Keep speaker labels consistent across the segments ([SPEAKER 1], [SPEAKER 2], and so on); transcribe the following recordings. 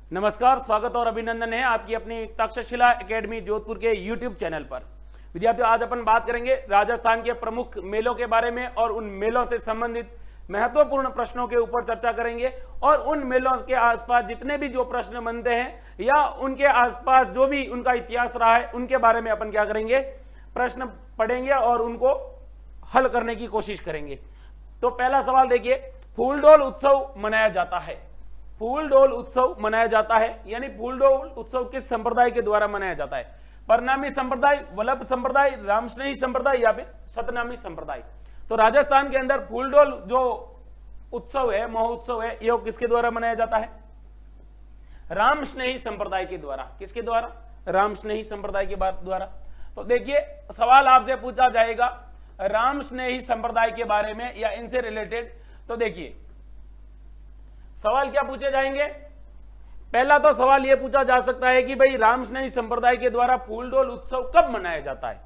[SPEAKER 1] नमस्कार, स्वागत और अभिनंदन है आपकी अपनी तक्षशिला एकेडमी जोधपुर के यूट्यूब चैनल पर। विद्यार्थियों, आज अपन बात करेंगे राजस्थान के प्रमुख मेलों के बारे में और उन मेलों से संबंधित महत्वपूर्ण प्रश्नों के ऊपर चर्चा करेंगे और उन मेलों के आसपास जितने भी जो प्रश्न बनते हैं या उनके आसपास जो भी उनका इतिहास रहा है उनके बारे में अपन क्या करेंगे, प्रश्न पढ़ेंगे और उनको हल करने की कोशिश करेंगे। तो पहला सवाल देखिए, फूलडोल उत्सव मनाया जाता है। फूलडोल उत्सव मनाया जाता है यानी फूलडोल उत्सव किस संप्रदाय के द्वारा मनाया जाता है? परनामी संप्रदाय, वल्लभ संप्रदाय, रामस्नेही संप्रदाय या फिर सतनामी संप्रदाय। तो राजस्थान के अंदर फूलडोल जो उत्सव है, महोत्सव है, यह किसके द्वारा मनाया जाता है? रामस्नेही संप्रदाय के द्वारा। किसके द्वारा? रामस्नेही संप्रदाय के द्वारा। तो देखिए, सवाल आपसे पूछा जाएगा रामस्नेही संप्रदाय के बारे में या इनसे रिलेटेड। तो देखिए सवाल क्या पूछे जाएंगे। पहला तो सवाल यह पूछा जा सकता है कि भाई रामस्नेही संप्रदाय के द्वारा फूलडोल उत्सव कब मनाया जाता है।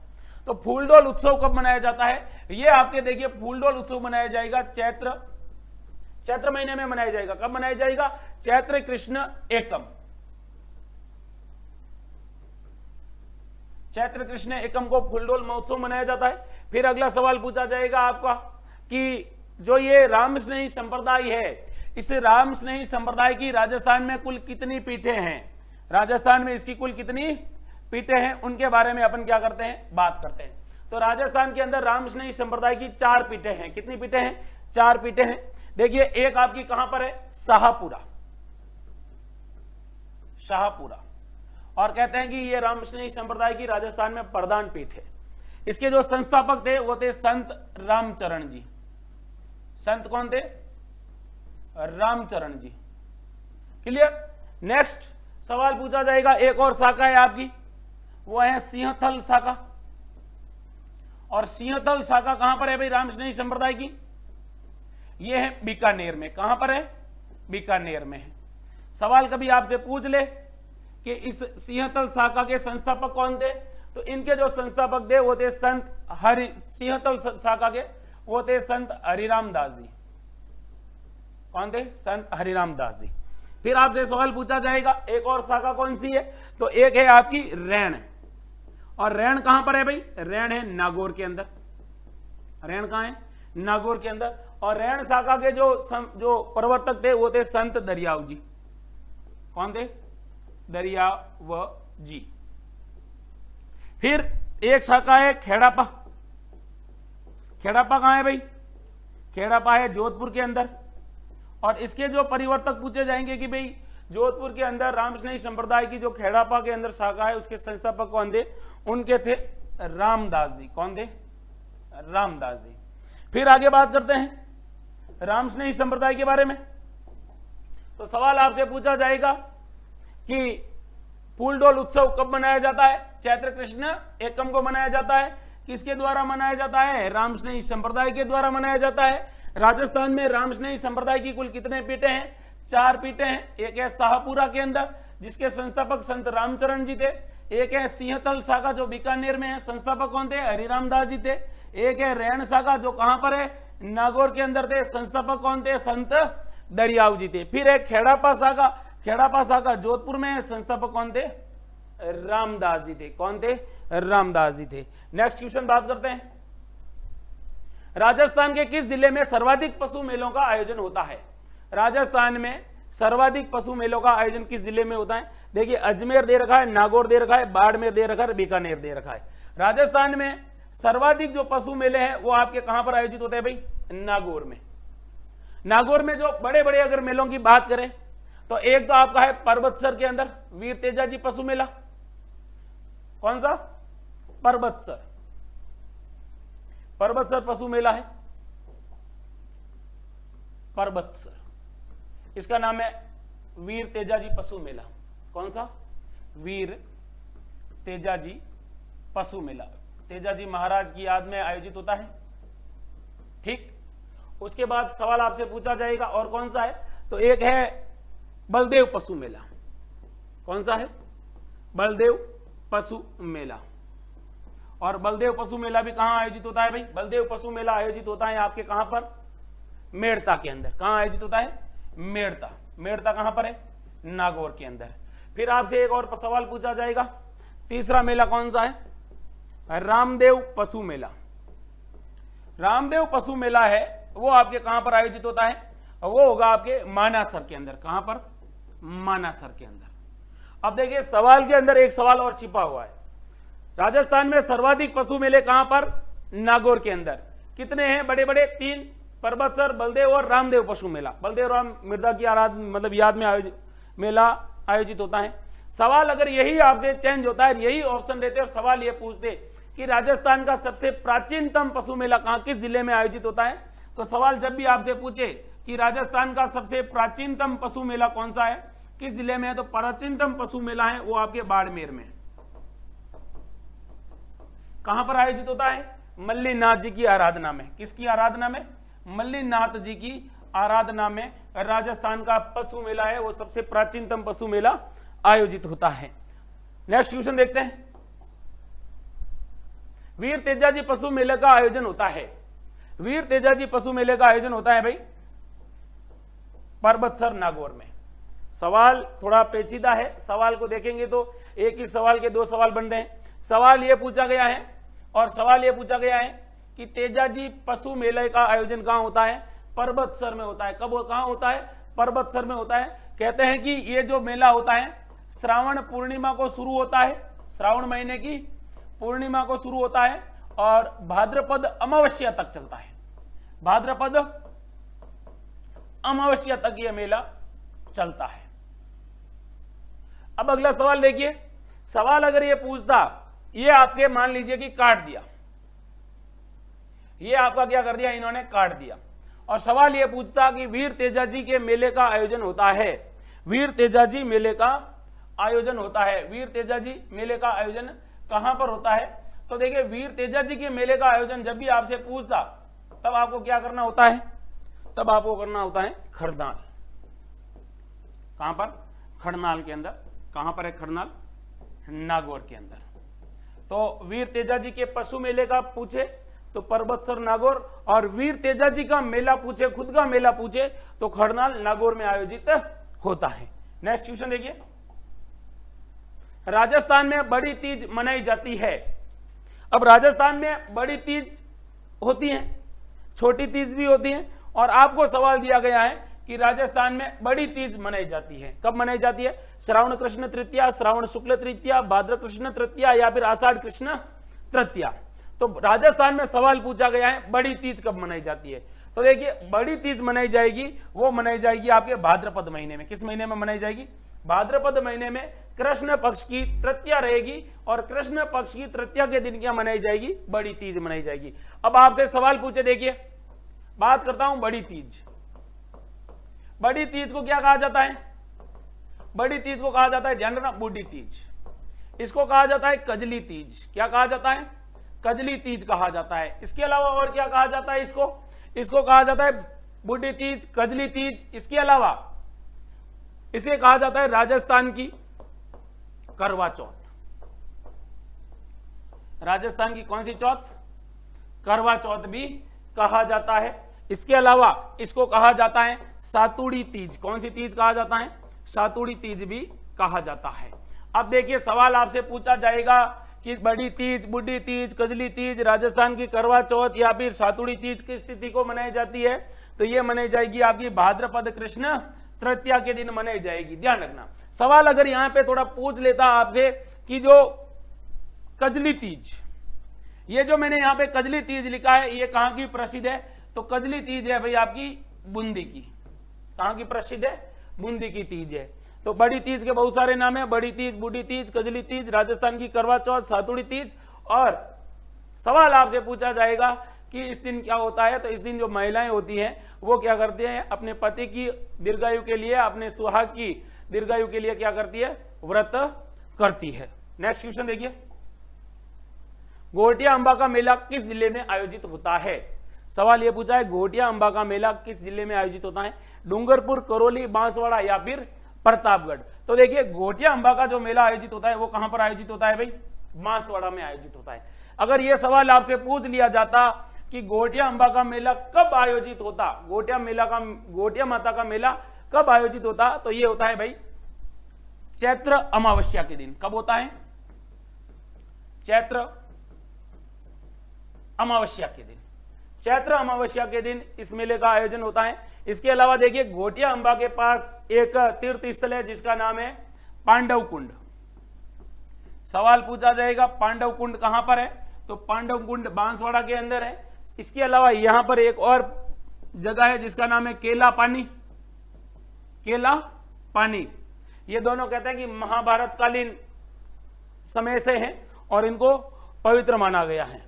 [SPEAKER 1] तो फूलडोल उत्सव कब मनाया जाता है, यह आपके देखिए फूलडोल उत्सव मनाया जाएगा चैत्र महीने में मनाया जाएगा। कब मनाया जाएगा? चैत्र कृष्ण एकम। चैत्र कृष्ण एकम को फूलडोल महोत्सव मनाया जाता है। फिर अगला सवाल पूछा जाएगा आपका कि जो ये रामस्नेही संप्रदाय है, इस रामस्नेही संप्रदाय की राजस्थान में कुल कितनी पीठें हैं? राजस्थान में इसकी कुल कितनी पीठें हैं, उनके बारे में अपन क्या करते हैं, बात करते हैं। तो राजस्थान के अंदर रामस्नेही संप्रदाय की 4 पीठें हैं। कितनी पीठें हैं? 4 पीठें हैं। देखिए, एक आपकी कहां पर है? शाहपुरा। शाहपुरा। और कहते हैं कि ये रामस्नेही संप्रदाय की राजस्थान में प्रधान पीठ है। इसके जो संस्थापक थे वो थे संत रामचरण जी। संत कौन थे? रामचरण जी। क्लियर। नेक्स्ट सवाल पूछा जाएगा, एक और शाखा है आपकी, वो है सिंहथल शाखा। और सिंहथल शाखा कहां पर है भाई रामस्नेही संप्रदाय की? ये है बीकानेर में। कहां पर है? बीकानेर में है। सवाल कभी आपसे पूछ ले कि इस सिंहथल शाखा के संस्थापक कौन थे, तो इनके जो संस्थापक थे वो थे संत सिंहथल शाखा के वो थे संत हरिराम दास जी। कौन थे? संत हरिराम दास जी। फिर आपसे सवाल पूछा जाएगा एक और शाखा कौन सी है, तो एक है आपकी रैण। और रैण कहां पर है भाई? रैण है नागौर के अंदर। रैण कहां है? नागौर के अंदर। और रैण शाखा के जो प्रवर्तक थे वो थे संत दरियाव जी। कौन थे? दरियाव जी। फिर एक शाखा है खेड़ापा। खेड़ापा कहां है भाई? खेड़ापा है जोधपुर के अंदर। और इसके जो परिवर्तक पूछे जाएंगे कि भाई जोधपुर के अंदर रामस्नेही संप्रदाय की जो खेड़ापा के अंदर शाखा है उसके संस्थापक कौन थे? उनके थे रामदास जी। कौन थे? रामदास जी। फिर आगे बात करते हैं रामस्नेही संप्रदाय के बारे में। तो सवाल आपसे पूछा जाएगा कि फूलडोल उत्सव कब मनाया जाता है? चैत्र कृष्ण एकम को मनाया जाता है। किसके द्वारा मनाया जाता है? रामस्नेही संप्रदाय के द्वारा मनाया जाता है। राजस्थान में रामस्नेही संप्रदाय की कुल कितने पीठें हैं? 4 पीठें हैं। एक है शाहपुरा के अंदर जिसके संस्थापक संत रामचरण जी थे। एक है सिंहथल शाखा जो बीकानेर में है, संस्थापक कौन थे? हरिराम दास जी थे। एक है रैण शाखा जो कहां पर है? नागौर के अंदर थे, संस्थापक कौन थे? संत दरियाव जी थे। फिर एक खेड़ापा शाखा, खेड़ापा शाखा जोधपुर में है, संस्थापक कौन थे? रामदास जी थे। कौन थे? रामदास जी थे। नेक्स्ट क्वेश्चन बात करते हैं, राजस्थान के किस जिले में सर्वाधिक पशु मेलों का आयोजन होता है? राजस्थान में सर्वाधिक पशु मेलों का आयोजन किस जिले में होता है? देखिए, अजमेर दे रखा है, नागौर दे रखा है, बाड़मेर दे रखा है, बीकानेर दे रखा है। राजस्थान में सर्वाधिक जो पशु मेले हैं वो आपके कहां पर आयोजित होते हैं भाई? नागौर में। नागौर में जो बड़े बड़े अगर मेलों की बात करें तो एक तो आपका है परबतसर के अंदर वीर तेजाजी पशु मेला। कौन सा? परबतसर। परबतसर पशु मेला है, परबतसर। इसका नाम है वीर तेजाजी पशु मेला। कौन सा? वीर तेजाजी पशु मेला। तेजाजी महाराज की याद में आयोजित होता है। ठीक। उसके बाद सवाल आपसे पूछा जाएगा और कौन सा है, तो एक है बलदेव पशु मेला। कौन सा है? बलदेव पशु मेला। और बलदेव पशु मेला भी कहां आयोजित होता है भाई? बलदेव पशु मेला आयोजित होता है आपके कहां पर? मेड़ता के अंदर। कहां आयोजित होता है? मेड़ता। मेड़ता कहां पर है? नागौर के अंदर। फिर आपसे एक और सवाल पूछा जाएगा, तीसरा मेला कौन सा है? रामदेव पशु मेला। रामदेव पशु मेला है वो आपके कहां पर आयोजित होता है? वो होगा आपके मानासर के अंदर। कहां पर? मानासर के अंदर। अब देखिए सवाल के अंदर एक सवाल और छिपा हुआ है। राजस्थान में सर्वाधिक पशु मेले कहां पर? नागौर के अंदर। कितने हैं? बड़े बड़े 3, परबतसर, बलदेव और रामदेव पशु मेला। बलदेव राम मृदा की याद में मेला आयोजित होता है। सवाल अगर यही आपसे चेंज होता है, यही ऑप्शन रहते और सवाल ये पूछते कि राजस्थान का सबसे प्राचीनतम पशु मेला कहां, किस जिले में आयोजित होता है, तो सवाल जब भी आपसे पूछे कि राजस्थान का सबसे प्राचीनतम पशु मेला कौन सा है, किस जिले में है, तो प्राचीनतम पशु मेला है वो आपके बाड़मेर में। कहां पर आयोजित होता है? मल्लीनाथ जी की आराधना में। किसकी आराधना में? मल्लीनाथ जी की आराधना में राजस्थान का पशु मेला है, वो सबसे प्राचीनतम पशु मेला आयोजित होता है। नेक्स्ट क्वेश्चन देखते हैं। वीर तेजाजी पशु मेले का आयोजन होता है। वीर तेजाजी पशु मेले का आयोजन होता है भाई परबतसर नागौर में। सवाल थोड़ा पेचीदा है, सवाल को देखेंगे तो एक ही सवाल के 2 सवाल बन रहे हैं। सवाल यह पूछा गया है और सवाल यह पूछा गया है कि तेजाजी पशु मेले का आयोजन कहां होता है? परबतसर में होता है। कब, कहां होता है? परबतसर में होता है। कहते हैं कि ये जो मेला होता है श्रावण पूर्णिमा को शुरू होता है, श्रावण महीने की पूर्णिमा को शुरू होता है और भाद्रपद अमावस्या तक चलता है। भाद्रपद अमावस्या तक यह मेला चलता है। अब अगला सवाल देखिए। सवाल अगर ये पूछता, ये आपके मान लीजिए कि काट दिया, ये आपका क्या कर दिया, इन्होंने काट दिया, और सवाल ये पूछता कि वीर तेजाजी के मेले का आयोजन होता है। वीर तेजाजी मेले का आयोजन होता है। वीर तेजाजी मेले का आयोजन कहां पर होता है? तो देखिए वीर तेजाजी के मेले का आयोजन जब भी आपसे पूछता तब आपको क्या करना होता है? तब आपको करना होता है खरनाल। कहां पर? खरनाल के अंदर। कहां पर है खरनाल? नागौर के अंदर। तो वीर तेजाजी के पशु मेले का पूछे तो परबतसर नागौर, और वीर तेजाजी का मेला पूछे, खुद का मेला पूछे तो खरनाल नागौर में आयोजित होता है। नेक्स्ट क्वेश्चन देखिए। राजस्थान में बड़ी तीज मनाई जाती है। अब राजस्थान में बड़ी तीज होती है, छोटी तीज भी होती है, और आपको सवाल दिया गया है कि राजस्थान में बड़ी तीज मनाई जाती है। कब मनाई जाती है? श्रावण कृष्ण तृतीया, श्रावण शुक्ल तृतीया, भाद्र कृष्ण तृतीया या फिर आषाढ़ कृष्ण तृतीया। तो राजस्थान में सवाल पूछा गया है बड़ी तीज कब मनाई जाती है। तो देखिए बड़ी तीज मनाई जाएगी, वो मनाई जाएगी आपके भाद्रपद महीने में। किस महीने में मनाई जाएगी? भाद्रपद महीने में कृष्ण पक्ष की तृतीया रहेगी, और कृष्ण पक्ष की तृतीया के दिन क्या मनाई जाएगी? बड़ी तीज मनाई जाएगी। अब आपसे सवाल पूछे, देखिए बात करता हूं बड़ी तीज। बड़ी तीज को क्या कहा जाता है? बड़ी तीज को कहा जाता है, ध्यान रखना, बूढ़ी तीज। इसको कहा जाता है कजली तीज। क्या कहा जाता है? कजली तीज कहा जाता है। इसके अलावा और क्या कहा जाता है? इसको कहा जाता है बूढ़ी तीज, कजली तीज। इसके अलावा इसे कहा जाता है राजस्थान की करवा चौथ। राजस्थान की कौन सी चौथ? करवा चौथ भी कहा जाता है। इसके अलावा इसको कहा जाता है सातुड़ी तीज। कौन सी तीज कहा जाता है? सातुड़ी तीज भी कहा जाता है। अब देखिए सवाल आपसे पूछा जाएगा कि बड़ी तीज, बूढ़ी तीज, कजली तीज, राजस्थान की करवा चौथ या फिर सातुड़ी तीज किस तिथि को मनाई जाती है? तो ये मनाई जाएगी आपकी भाद्रपद कृष्ण तृतीया के दिन मनाई जाएगी। ध्यान रखना, सवाल अगर यहां पे थोड़ा पूछ लेता आपसे कि जो कजली तीज, ये जो मैंने यहां पे कजली तीज लिखा है, ये कहां की प्रसिद्ध है? तो कजली तीज है भाई आपकी बूंदी की। कहां की प्रसिद्ध है? बूंदी की तीज है। तो बड़ी तीज के बहुत सारे नाम है, बड़ी तीज, बूढ़ी तीज, कजली तीज, राजस्थान की करवा चौथ, सातुड़ी तीज। और सवाल आपसे पूछा जाएगा कि इस दिन क्या होता है? तो इस दिन जो महिलाएं होती हैं वो क्या करती हैं? अपने पति की दीर्घायु के लिए, अपने सुहाग की दीर्घायु के लिए क्या करती है? व्रत करती है। नेक्स्ट क्वेश्चन देखिए। घोटिया अंबा का मेला किस जिले में आयोजित होता है? सवाल यह पूछा है घोटिया अंबा का मेला किस जिले में आयोजित होता है? डूंगरपुर, करौली, बांसवाड़ा या फिर प्रतापगढ़। तो देखिए घोटिया अंबा का जो मेला आयोजित होता है वो कहां पर आयोजित होता है भाई? बांसवाड़ा में आयोजित होता है। अगर यह सवाल आपसे पूछ लिया जाता कि घोटिया अंबा का मेला कब आयोजित होता, घोटिया माता का मेला कब आयोजित होता, तो ये होता है भाई चैत्र अमावस्या के दिन। कब होता है? चैत्र अमावस्या के दिन। चैत्र अमावस्या के दिन इस मेले का आयोजन होता है। इसके अलावा देखिए घोटिया अंबा के पास एक तीर्थ स्थल है जिसका नाम है पांडव कुंड। सवाल पूछा जाएगा पांडव कुंड कहां पर है? तो पांडव कुंड बांसवाड़ा के अंदर है। इसके अलावा यहां पर एक और जगह है जिसका नाम है केला पानी। केला पानी, ये दोनों कहते हैं कि महाभारत कालीन समय से हैं और इनको पवित्र माना गया है।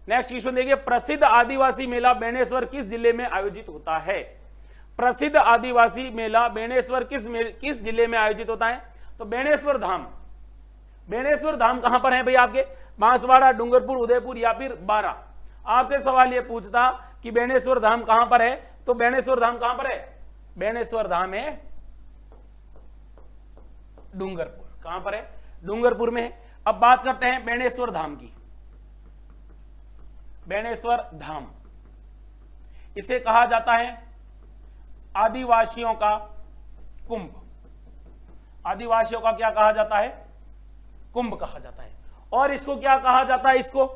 [SPEAKER 1] नेक्स्ट क्वेश्चन देखिए, प्रसिद्ध आदिवासी मेला बेणेश्वर किस जिले में आयोजित होता है? प्रसिद्ध आदिवासी मेला बेणेश्वर किस जिले में आयोजित होता है? तो बेणेश्वर धाम। बेणेश्वर धाम कहां पर है भाई आपके? बांसवाड़ा, डूंगरपुर, उदयपुर या फिर बारा। आपसे सवाल यह पूछता कि बेणेश्वर धाम कहां पर है, तो बेणेश्वर धाम कहां पर है? बेणेश्वर धाम है डूंगरपुर। कहां पर है? डूंगरपुर में है। अब बात करते हैं बेणेश्वर धाम की। बेणेश्वर धाम, इसे कहा जाता है आदिवासियों का कुंभ। आदिवासियों का क्या कहा जाता है? कुंभ कहा जाता है। और इसको क्या कहा जाता है? इसको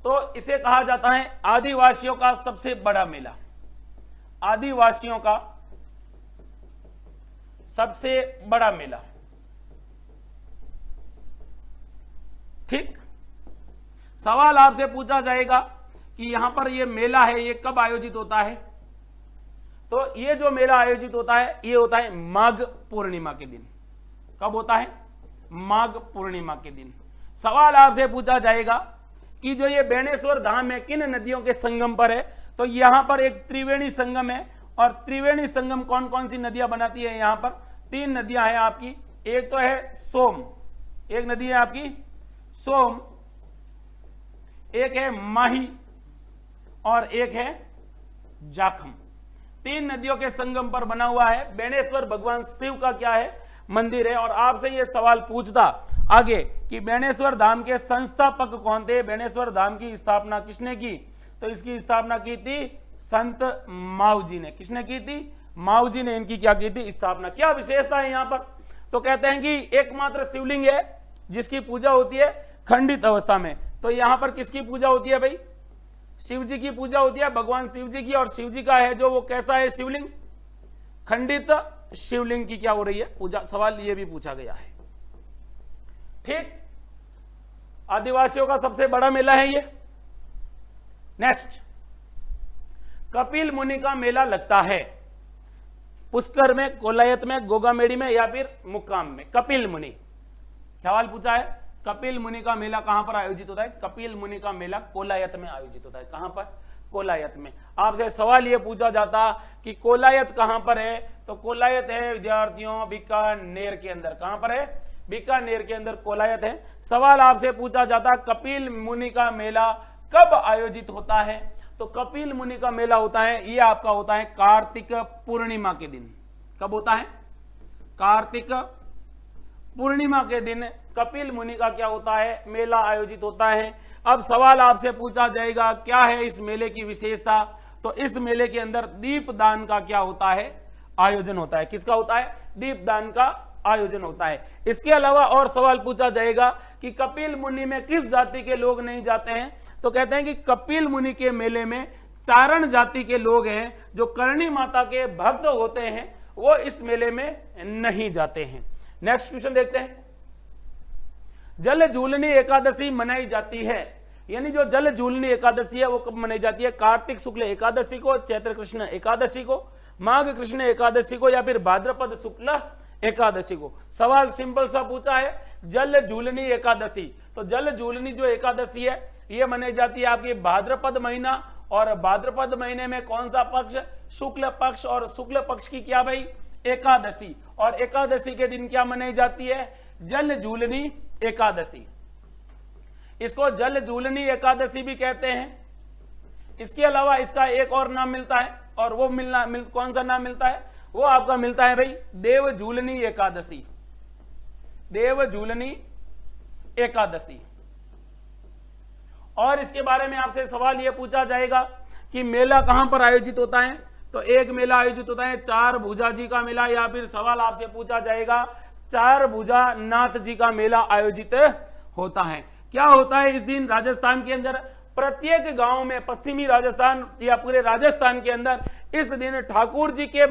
[SPEAKER 1] तो इसे कहा जाता है आदिवासियों का सबसे बड़ा मेला। आदिवासियों का सबसे बड़ा मेला। ठीक, सवाल आपसे पूछा जाएगा कि यहां पर यह मेला है, ये कब आयोजित होता है? तो ये जो मेला आयोजित होता है ये होता है माघ पूर्णिमा के दिन। कब होता है? माघ पूर्णिमा के दिन। सवाल आपसे पूछा जाएगा कि जो ये बेणेश्वर धाम है किन नदियों के संगम पर है? तो यहां पर एक त्रिवेणी संगम है। और त्रिवेणी संगम कौन कौन सी नदियां बनाती है? यहां पर 3 नदियां हैं आपकी। एक तो है सोम, एक नदी है आपकी सोम, एक है माही और एक है जाखम। 3 नदियों के संगम पर बना हुआ है। बेणेश्वर भगवान शिव का क्या है? मंदिर है। और आपसे यह सवाल पूछता आगे कि बेणेश्वर धाम के संस्थापक कौन थे? बेणेश्वर धाम की स्थापना किसने की? तो इसकी स्थापना की थी संत माऊजी ने। किसने की थी? माऊजी ने इनकी क्या की थी? स्थापना। क्या विशेषता है यहां पर? तो कहते हैं कि एकमात्र शिवलिंग है जिसकी पूजा होती है खंडित अवस्था में। तो यहां पर किसकी पूजा होती है भाई? शिव जी की पूजा होती है, भगवान शिव जी की। और शिव जी का है जो वो कैसा है शिवलिंग? खंडित शिवलिंग की क्या हो रही है? पूजा। सवाल ये भी पूछा गया है। ठीक, आदिवासियों का सबसे बड़ा मेला है ये। नेक्स्ट, कपिल मुनि का मेला लगता है पुष्कर में, कोलायत में, गोगामेड़ी में या फिर मुक्काम में। कपिल मुनि, सवाल पूछा है कपिल मुनि का मेला कहां पर आयोजित होता है? कपिल मुनि का मेला कोलायत में आयोजित होता है। कहां पर? कोलायत में। आपसे सवाल यह पूछा जाता कि कोलायत कहां पर है? तो कोलायत है विद्यार्थियों बीकानेर के अंदर। कहां पर है? बीकानेर के अंदर कोलायत है। सवाल आपसे पूछा जाता कपिल मुनि का मेला कब आयोजित होता है? तो कपिल मुनि का मेला होता है, ये आपका होता है कार्तिक पूर्णिमा के दिन। कब होता है? कार्तिक पूर्णिमा के दिन कपिल मुनि का क्या होता है? मेला आयोजित होता है। अब सवाल आपसे पूछा जाएगा क्या है इस मेले की विशेषता? तो इस मेले के अंदर दीपदान का क्या होता है? आयोजन होता है। किसका होता है? दीपदान का आयोजन होता है। इसके अलावा और सवाल पूछा जाएगा कि कपिल मुनि में किस जाति के लोग नहीं जाते हैं? तो कहते हैं कि कपिल मुनि के मेले में चारण जाति के लोग हैं जो करणी माता के भक्त होते हैं, वो इस मेले में नहीं जाते हैं। नेक्स्ट क्वेश्चन देखते हैं। जल झूलनी एकादशी मनाई जाती है, यानी जो जल झूलनी एकादशी है वो कब मनाई जाती है? कार्तिक शुक्ल एकादशी को, चैत्र कृष्ण एकादशी को, माघ कृष्ण एकादशी को या फिर भाद्रपद शुक्ल एकादशी को। सवाल सिंपल सा पूछा है, जल झूलनी एकादशी। तो जल झूलनी जो एकादशी है ये मनाई जाती है आपकी भाद्रपद महीना। और भाद्रपद महीने में कौन सा पक्ष? शुक्ल पक्ष। और शुक्ल पक्ष की क्या भाई? एकादशी। और एकादशी के दिन क्या मनाई जाती है? जल झूलनी एकादशी। इसको जल झूलनी एकादशी भी कहते हैं। इसके अलावा इसका एक और नाम मिलता है, और वो कौन सा नाम मिलता है? वो आपका मिलता है भाई देव झूलनी एकादशी। देव झूलनी एकादशी। और इसके बारे में आपसे सवाल यह पूछा जाएगा कि मेला कहां पर आयोजित होता है? तो एक मेला आयोजित होता है चार भुजा जी का मेला, या फिर सवाल आपसे पूछा जाएगा चार भुजा नाथ जी का मेला आयोजित होता है। क्या होता है इस दिन राजस्थान के अंदर? प्रत्येक गांव में, पश्चिमी राजस्थान या पूरे राजस्थान के अंदर इस दिन ठाकुर जी के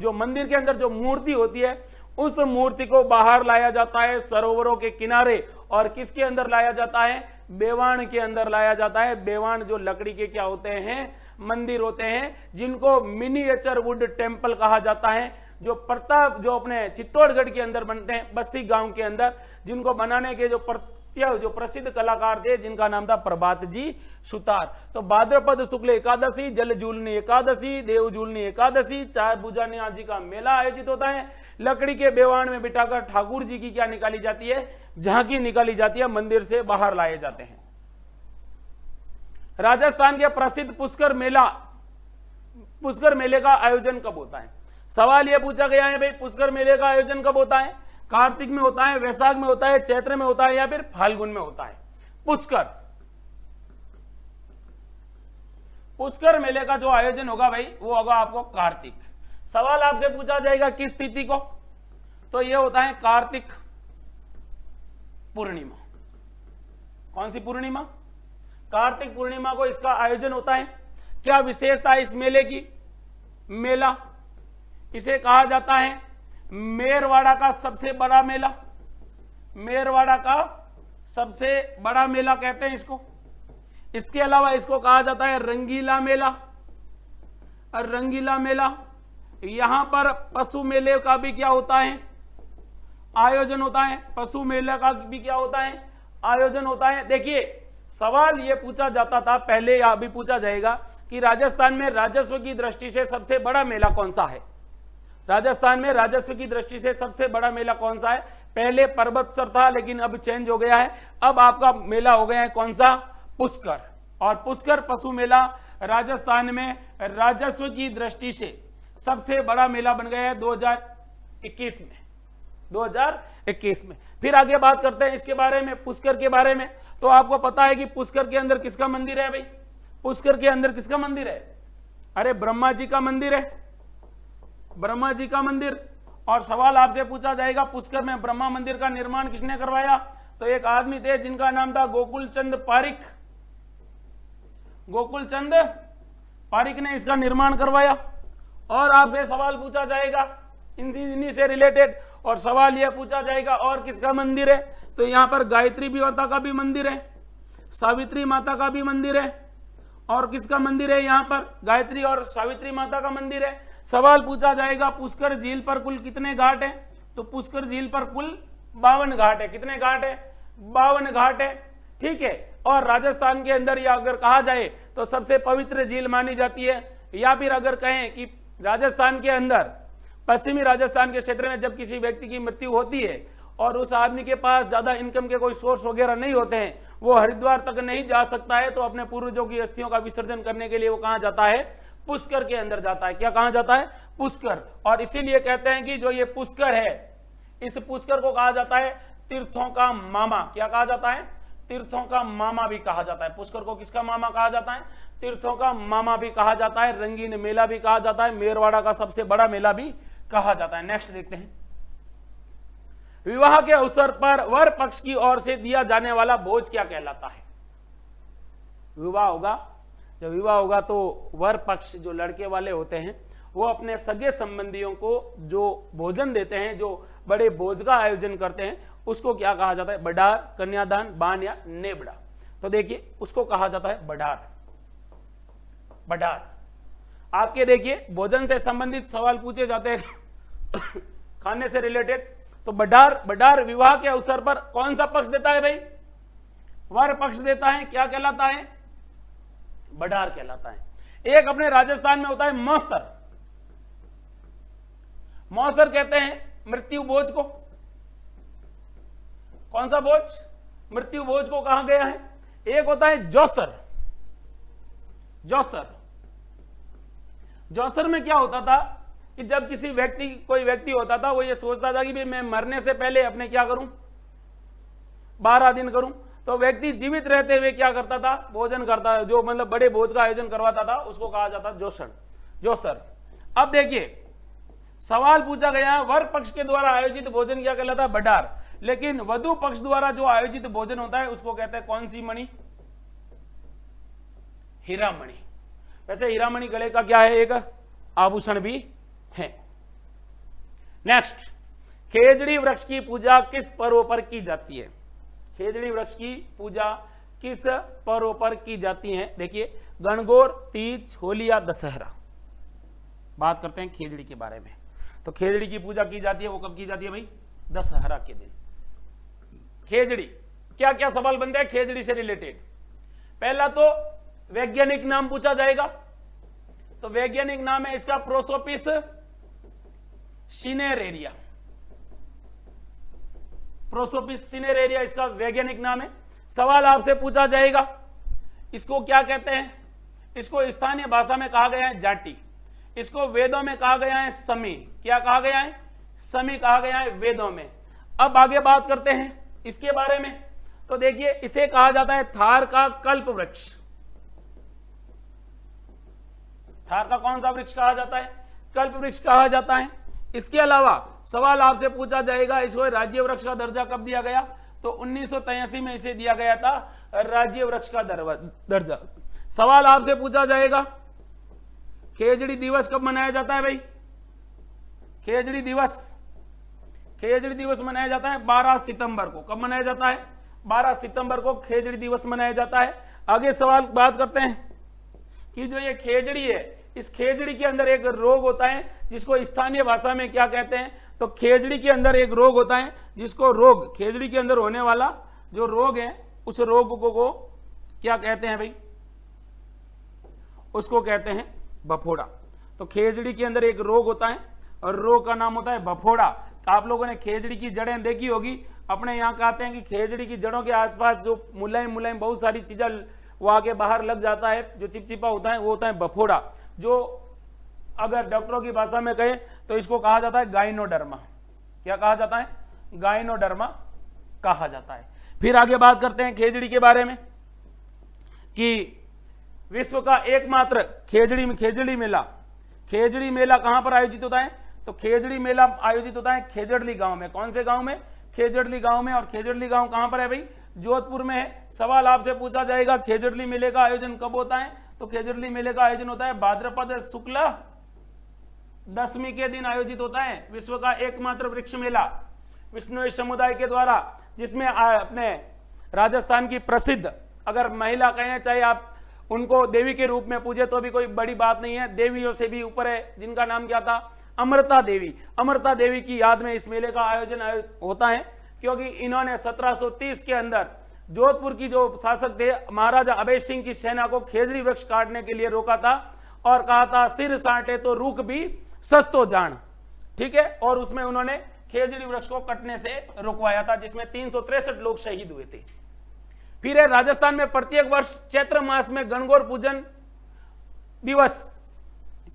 [SPEAKER 1] जो मंदिर के अंदर जो मूर्ति होती है उस मूर्ति को बाहर लाया जाता है सरोवरों के किनारे, और किसके अंदर लाया जाता है? बेवाण के अंदर लाया जाता है। बेवाण जो लकड़ी के क्या होते हैं? मंदिर होते हैं, जिनको मिनिएचर वुड टेम्पल कहा जाता है, जो प्रताप जो अपने चित्तौड़गढ़ के अंदर बनते हैं, बस्सी गांव के अंदर, जिनको बनाने के जो प्रसिद्ध कलाकार थे जिनका नाम था प्रभात जी सुतार। तो भाद्रपद शुक्ल एकादशी, जल जूलनी एकादशी, देव जूलनी एकादशी, चार भुजा नाथ जी का मेला आयोजित होता है। लकड़ी के बेवाण में बिठाकर ठाकुर जी की क्या निकाली जाती है? झांकी निकाली जाती है, मंदिर से बाहर लाए जाते हैं। राजस्थान के प्रसिद्ध पुष्कर मेले का आयोजन कब होता है? सवाल यह पूछा गया है भाई पुष्कर मेले का आयोजन कब होता है? कार्तिक में होता है, वैशाख में होता है, चैत्र में होता है, या फिर फाल्गुन में होता है? पुष्कर मेले का जो आयोजन होगा भाई वो होगा आपको कार्तिक। सवाल आपसे पूछा जाएगा किस तिथि को? तो यह होता है कार्तिक पूर्णिमा। कौन सी पूर्णिमा? कार्तिक पूर्णिमा को इसका आयोजन होता है। क्या विशेषता है इस मेले की? मेला इसे कहा जाता है मेरवाड़ा का सबसे बड़ा मेला। मेरवाड़ा का सबसे बड़ा मेला कहते हैं इसको। इसके अलावा इसको कहा जाता है रंगीला मेला। और रंगीला मेला, यहां पर पशु मेले का भी क्या होता है? आयोजन होता है। पशु मेले का भी क्या होता है? आयोजन होता है। देखिए सवाल यह पूछा जाता था पहले, या भी पूछा जाएगा कि राजस्थान में राजस्व की दृष्टि से सबसे बड़ा मेला कौन सा है? राजस्थान में राजस्व की दृष्टि से सबसे बड़ा मेला कौन सा है? पहले पर्वतसर था, लेकिन अब चेंज हो गया है। अब आपका मेला हो गया है कौन सा? पुष्कर। और पुष्कर पशु मेला राजस्थान में राजस्व की दृष्टि से सबसे बड़ा मेला बन गया है 2021 में। 2021 में। फिर आगे बात करते हैं इसके बारे में, पुष्कर के बारे में। तो आपको पता है कि पुष्कर के अंदर किसका मंदिर है भाई? पुष्कर के अंदर किसका मंदिर है? अरे ब्रह्मा जी का मंदिर है। ब्रह्मा जी का मंदिर। और सवाल आपसे पूछा जाएगा पुष्कर में ब्रह्मा मंदिर का निर्माण किसने करवाया? तो एक आदमी थे जिनका नाम था गोकुल चंद पारिक। गोकुल चंद पारिक ने इसका निर्माण करवाया। और आपसे सवाल पूछा जाएगा इन्हीं से रिलेटेड, और सवाल यह पूछा जाएगा और किसका मंदिर है? तो यहां पर गायत्री माता का भी मंदिर है, सावित्री माता का भी मंदिर है, और किसका मंदिर है? यहां पर गायत्री और सावित्री माता का मंदिर है। सवाल पूछा जाएगा पुष्कर झील पर कुल कितने घाट है? तो पुष्कर झील पर कुल 52 घाट है। कितने घाट है? 52 घाट है। ठीक है। और राजस्थान के अंदर या अगर कहा जाए तो सबसे पवित्र झील मानी जाती है। या फिर अगर कहें कि राजस्थान के अंदर पश्चिमी राजस्थान के क्षेत्र में जब किसी व्यक्ति की मृत्यु होती है और उस आदमी के पास ज्यादा इनकम के कोई सोर्स वगैरह नहीं होते हैं, वो हरिद्वार तक नहीं जा सकता है, तो अपने पूर्वजों की अस्थियों का विसर्जन करने के लिए वो कहां जाता है? पुष्कर के अंदर जाता है। क्या कहां जाता है? पुष्कर। और इसीलिए कहते हैं कि जो ये पुष्कर है, इस पुष्कर को कहा जाता है तीर्थों का मामा। क्या कहा जाता है? तीर्थों का मामा भी कहा जाता है। पुष्कर को किसका मामा कहा जाता है? तीर्थों का मामा भी कहा जाता है। रंगीन मेला भी कहा जाता है। मेरवाड़ा का सबसे बड़ा मेला भी कहा जाता है। नेक्स्ट देखते हैं। विवाह के अवसर पर वर पक्ष की ओर से दिया जाने वाला भोज क्या कहलाता है? विवाह होगा, जब विवाह होगा तो वर पक्ष जो लड़के वाले होते हैं वो अपने सगे संबंधियों को जो भोजन देते हैं, जो बड़े भोज का आयोजन करते हैं, उसको क्या कहा जाता है? बडार, कन्यादान, बान या नेबड़ा। तो देखिए उसको कहा जाता है बडार। बडार। आपके देखिए भोजन से संबंधित सवाल पूछे जाते हैं खाने से रिलेटेड। तो बडार विवाह के अवसर पर कौन सा पक्ष देता है भाई? वर पक्ष देता है। क्या कहलाता है? बडार कहलाता है। एक अपने राजस्थान में होता है मौसर। मौसर कहते हैं मृत्यु भोज को। कौन सा भोज? मृत्यु भोज को कहा गया है। एक होता है जौसर। जौसर। जौसर में क्या होता था कि जब कोई व्यक्ति होता था, वो ये सोचता था कि भाई मैं मरने से पहले अपने क्या करूं? 12 दिन करूं। तो व्यक्ति जीवित रहते हुए क्या करता था? भोजन करता, जो मतलब बड़े भोज का आयोजन करवाता था, उसको कहा जाता जोसर। जो सर। अब देखिए सवाल पूछा गया वर पक्ष के द्वारा आयोजित भोजन क्या कहलाता है? भंडार। लेकिन वधु पक्ष द्वारा जो आयोजित भोजन होता है उसको कहते हैं कौन सी मणि? हीरामणि। वैसे हीरामणि गले का क्या है? एक आभूषण भी है। नेक्स्ट, खेजड़ी वृक्ष की पूजा किस पर्व पर की जाती है? खेजड़ी वृक्ष की पूजा किस पर्व पर की जाती है? देखिए गणगौर, तीज, होली या दशहरा। बात करते हैं खेजड़ी के बारे में। तो खेजड़ी की पूजा की जाती है, वो कब की जाती है भाई? दशहरा के दिन। खेजड़ी, क्या क्या सवाल बनते हैं खेजड़ी से रिलेटेड? पहला तो वैज्ञानिक नाम पूछा जाएगा, तो वैज्ञानिक नाम है इसका प्रोसोपिस सिनेरेरिया। प्रोसोपिस सिनेरेरिया इसका वैज्ञानिक नाम है। सवाल आपसे पूछा जाएगा इसको क्या कहते हैं? इसको स्थानीय भाषा में कहा गया है जाटी, इसको वेदों में कहा गया है समी। क्या कहा गया है? समी कहा गया है वेदों में। अब आगे बात करते हैं इसके बारे में। तो देखिए इसे कहा जाता है थार का कल्प वृक्ष। थार का कौन सा वृक्ष कहा जाता है? कल्प वृक्ष कहा जाता है। इसके अलावा सवाल आपसे पूछा जाएगा इसको राज्य वृक्ष का दर्जा कब दिया गया? तो 1983 में इसे दिया गया था राज्य वृक्ष का दर्जा। सवाल आपसे पूछा जाएगा खेजड़ी दिवस कब मनाया जाता है भाई? खेजड़ी दिवस मनाया जाता है 12 सितंबर को। कब मनाया जाता है? 12 सितंबर को खेजड़ी दिवस मनाया जाता है। आगे सवाल बात करते हैं कि जो ये खेजड़ी है, इस खेजड़ी के अंदर एक रोग होता है जिसको स्थानीय भाषा में क्या कहते हैं? तो खेजड़ी के अंदर एक रोग होता है जिसको खेजड़ी के अंदर होने वाला जो रोग है उस रोग को क्या कहते हैं भाई? उसको कहते हैं बफोड़ा। तो खेजड़ी के अंदर एक रोग होता है और रोग का नाम होता है बफोड़ा। आप लोगों ने खेजड़ी की जड़ें देखी होगी, अपने यहाँ कहते हैं कि खेजड़ी की जड़ों के आसपास जो मुलायम बहुत सारी चीजें वो आगे बाहर लग जाता है, जो चिपचिपा होता है वो होता है बफोड़ा। जो अगर डॉक्टरों की भाषा में कहें तो इसको कहा जाता है गाइनोडर्मा। क्या कहा जाता है? गाइनोडर्मा कहा जाता है। फिर आगे बात करते हैं खेजड़ी के बारे में कि विश्व का एकमात्र खेजड़ी मेला कहां पर आयोजित होता है? तो खेजड़ी मेला आयोजित होता है खेजड़ली गांव में। कौन से गांव में? खेजड़ली गांव में। और खेजड़ली गांव कहां पर है भाई? जोधपुर में है। सवाल आपसे पूछा जाएगा खेजड़ली मेले का आयोजन कब होता है? तो खेजड़ली मेले का आयोजन होता है भाद्रपद शुक्ल दशमी के दिन आयोजित होता है। विश्व का एकमात्र वृक्ष मेला विष्णु समुदाय के द्वारा, जिसमें अपने राजस्थान की प्रसिद्ध, अगर महिला कहें चाहे आप उनको देवी के रूप में पूजे तो भी कोई बड़ी बात नहीं है, देवियों से भी ऊपर है, जिनका नाम क्या था? अमृता देवी। अमृता देवी की याद में इस मेले का आयोजन होता है, क्योंकि इन्होंने 1730 के अंदर जोधपुर की जो शासक थे महाराजा अभय सिंह की सेना को खेजड़ी वृक्ष काटने के लिए रोका था और कहा था सिर साटे तो रुख भी सस्तो जान। ठीक है, और उसमें उन्होंने खेजड़ी वृक्ष को कटने से रुकवाया था, जिसमें 363 लोग शहीद हुए थे। फिर है राजस्थान में प्रत्येक वर्ष चैत्र मास में गणगौर पूजन दिवस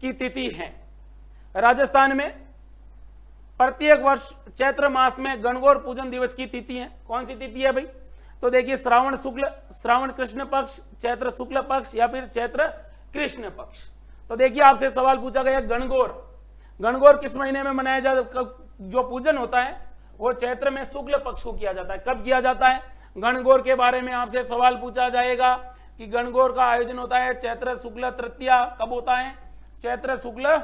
[SPEAKER 1] की तिथि है। राजस्थान में प्रत्येक वर्ष चैत्र मास में गणगौर पूजन दिवस की तिथि है। कौन सी तिथि है भाई? तो देखिए श्रावण कृष्ण पक्ष, चैत्र शुक्ल पक्ष या फिर चैत्र कृष्ण पक्ष। तो देखिए आपसे सवाल पूछा गया गणगौर किस महीने में मनाया जाता? जो पूजन होता है वो चैत्र में शुक्ल पक्ष को किया जाता है। कब किया जाता है? गणगौर के बारे में आपसे सवाल पूछा जाएगा कि गणगौर का आयोजन होता है चैत्र शुक्ल तृतीया। कब होता है? चैत्र शुक्ल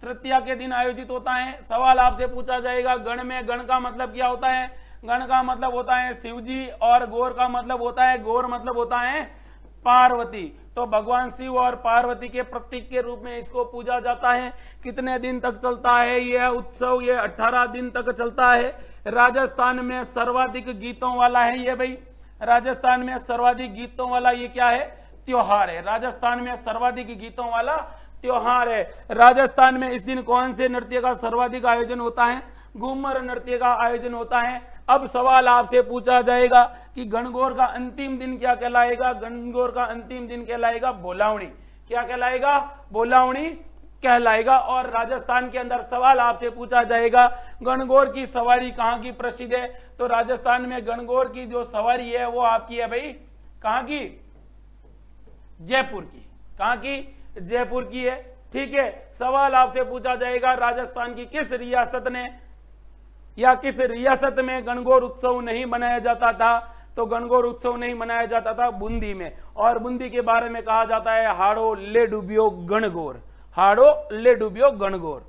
[SPEAKER 1] तृतीया के दिन आयोजित होता है। सवाल आपसे पूछा जाएगा गण में, गण का मतलब क्या होता है? गण का मतलब होता है शिवजी और गौर का मतलब होता है, गौर मतलब होता है पार्वती। तो भगवान शिव और पार्वती के प्रतीक के रूप में इसको पूजा जाता है। कितने दिन तक चलता है यह उत्सव? ये 18 दिन तक चलता है। राजस्थान में सर्वाधिक गीतों वाला है ये भाई। राजस्थान में सर्वाधिक गीतों वाला ये क्या है? त्योहार है। राजस्थान में सर्वाधिक गीतों वाला त्योहार है। राजस्थान में इस दिन कौन से नृत्य का सर्वाधिक आयोजन होता है? घूमर नृत्य का आयोजन होता है। अब सवाल आपसे पूछा जाएगा कि गणगौर का अंतिम दिन क्या कहलाएगा? गणगौर का अंतिम दिन कहलाएगा बोलावणी। क्या कहलाएगा? बोलावणी कहलाएगा। और राजस्थान के अंदर सवाल आपसे पूछा जाएगा गणगौर की सवारी कहाँ की प्रसिद्ध है? तो राजस्थान में गणगौर की जो सवारी है वो आपकी है भाई कहाँ की? जयपुर की। कहाँ की? जयपुर की है। ठीक है, सवाल आपसे पूछा जाएगा राजस्थान की किस रियासत ने या किस रियासत में गणगौर उत्सव नहीं मनाया जाता था? तो गणगौर उत्सव नहीं मनाया जाता था बूंदी में, और बूंदी के बारे में कहा जाता है हाड़ो ले डुबियो गणगौर, हाड़ो ले डुबियो गणगौर।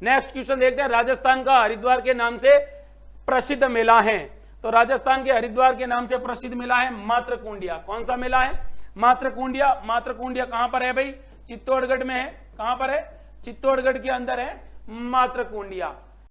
[SPEAKER 1] नेक्स्ट क्वेश्चन देखते हैं, राजस्थान का हरिद्वार के नाम से प्रसिद्ध मेला है? तो राजस्थान के हरिद्वार के नाम से प्रसिद्ध मेला है मातृकुंडिया। कौन सा मेला है? मातृकुंडिया। मातृकुंडिया कहां पर है भाई? चित्तौड़गढ़ में है। कहां पर है? चित्तौड़गढ़ के अंदर है मातृकुंडिया।